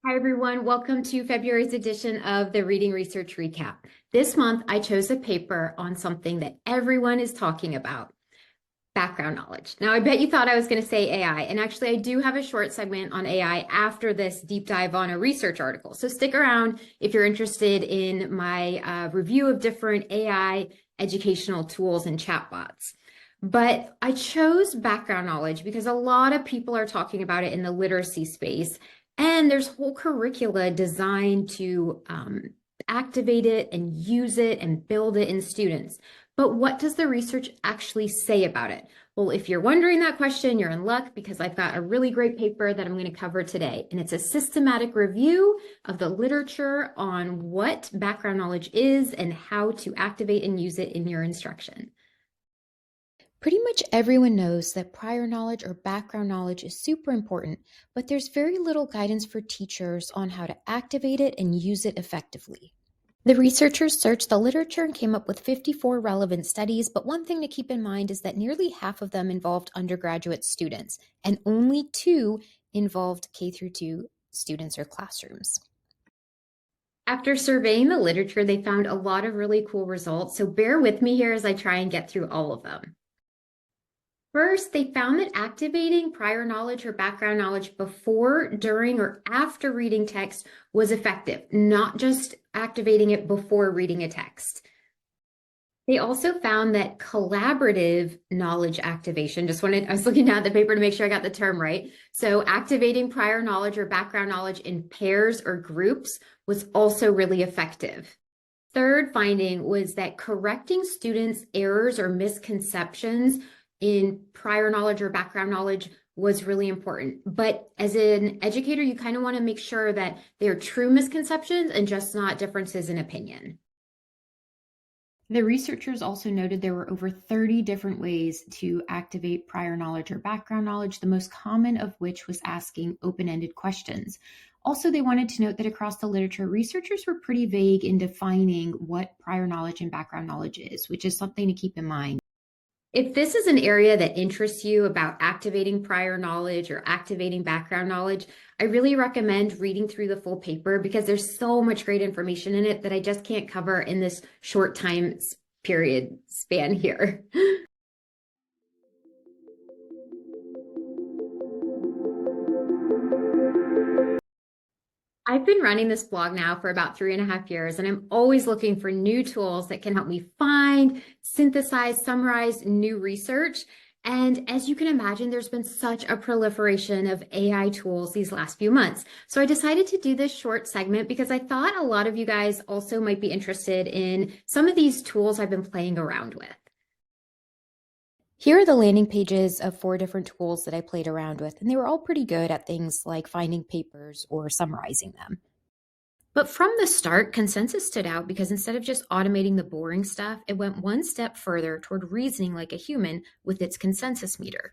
Hi, everyone. Welcome to February's edition of the Reading Research Recap. This month, I chose a paper on something that everyone is talking about, background knowledge. Now, I bet you thought I was going to say AI, and actually, I do have a short segment on AI after this deep dive on a research article. So stick around if you're interested in my review of different AI educational tools and chatbots. But I chose background knowledge because a lot of people are talking about it in the literacy space. And there's whole curricula designed to activate it and use it and build it in students. But what does the research actually say about it? Well, if you're wondering that question, you're in luck because I've got a really great paper that I'm going to cover today. And it's a systematic review of the literature on what background knowledge is and how to activate and use it in your instruction. Pretty much everyone knows that prior knowledge or background knowledge is super important, but there's very little guidance for teachers on how to activate it and use it effectively. The researchers searched the literature and came up with 54 relevant studies, but one thing to keep in mind is that nearly half of them involved undergraduate students, and only 2 involved K-2 students or classrooms. After surveying the literature, they found a lot of really cool results, so bear with me here as I try and get through all of them. First, they found that activating prior knowledge or background knowledge before, during, or after reading text was effective, not just activating it before reading a text. They also found that collaborative knowledge activation, I was looking at the paper to make sure I got the term right. So activating prior knowledge or background knowledge in pairs or groups was also really effective. Third finding was that correcting students' errors or misconceptions in prior knowledge or background knowledge was really important. But as an educator, you kind of want to make sure that they're true misconceptions and just not differences in opinion. The researchers also noted there were over 30 different ways to activate prior knowledge or background knowledge, the most common of which was asking open-ended questions. Also, they wanted to note that across the literature, researchers were pretty vague in defining what prior knowledge and background knowledge is, which is something to keep in mind. If this is an area that interests you about activating prior knowledge or activating background knowledge, I really recommend reading through the full paper because there's so much great information in it that I just can't cover in this short time period span here. I've been running this blog now for about 3.5 years, and I'm always looking for new tools that can help me find, synthesize, summarize new research. And as you can imagine, there's been such a proliferation of AI tools these last few months. So I decided to do this short segment because I thought a lot of you guys also might be interested in some of these tools I've been playing around with. Here are the landing pages of 4 different tools that I played around with, and they were all pretty good at things like finding papers or summarizing them. But from the start, consensus stood out because instead of just automating the boring stuff, it went one step further toward reasoning like a human with its consensus meter.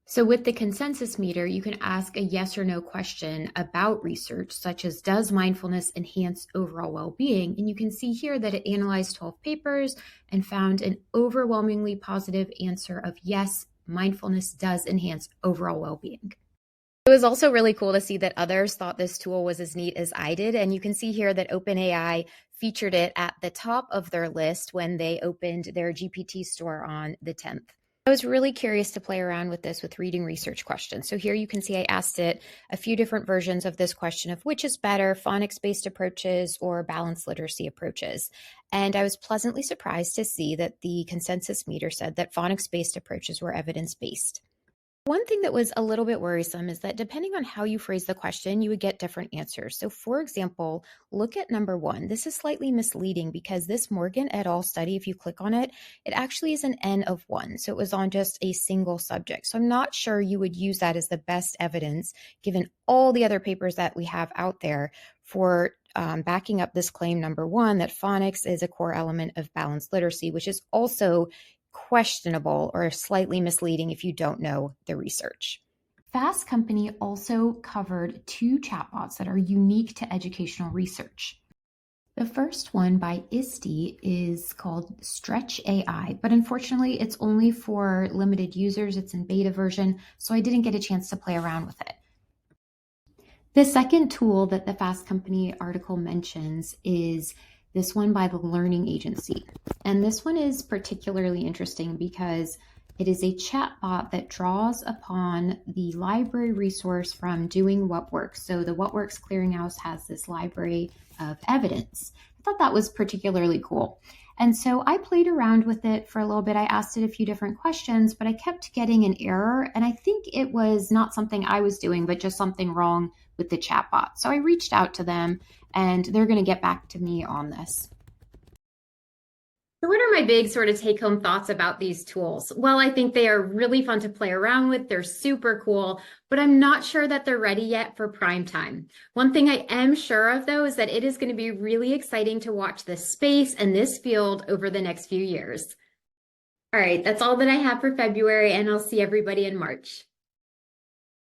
So with the consensus meter, you can ask a yes or no question about research, such as, does mindfulness enhance overall well-being? And you can see here that it analyzed 12 papers and found an overwhelmingly positive answer of yes, mindfulness does enhance overall well-being. It was also really cool to see that others thought this tool was as neat as I did. And you can see here that OpenAI featured it at the top of their list when they opened their GPT store on the 10th. I was really curious to play around with this with reading research questions. So here you can see I asked it a few different versions of this question of which is better, phonics-based approaches or balanced literacy approaches. And I was pleasantly surprised to see that the consensus meter said that phonics-based approaches were evidence-based. One thing that was a little bit worrisome is that depending on how you phrase the question, you would get different answers. So for example, look at number 1. This is slightly misleading because this Morgan et al. Study, if you click on it, it actually is an N of 1. So it was on just a single subject. So I'm not sure you would use that as the best evidence, given all the other papers that we have out there for backing up this claim number 1, that phonics is a core element of balanced literacy, which is also questionable or slightly misleading if you don't know the research. Fast Company also covered 2 chatbots that are unique to educational research. The first one by ISTE is called Stretch AI, but unfortunately it's only for limited users. It's in beta version, so I didn't get a chance to play around with it. The second tool that the Fast Company article mentions is this one by the Learning Agency. And this one is particularly interesting because it is a chatbot that draws upon the library resource from Doing What Works. So the What Works Clearinghouse has this library of evidence. I thought that was particularly cool. And so I played around with it for a little bit. I asked it a few different questions, but I kept getting an error. And I think it was not something I was doing, but just something wrong with the chatbot. So I reached out to them and they're going to get back to me on this. So what are my big sort of take-home thoughts about these tools? Well, I think they are really fun to play around with. They're super cool, but I'm not sure that they're ready yet for prime time. One thing I am sure of, though, is that it is going to be really exciting to watch this space and this field over the next few years. All right, that's all that I have for February, and I'll see everybody in March.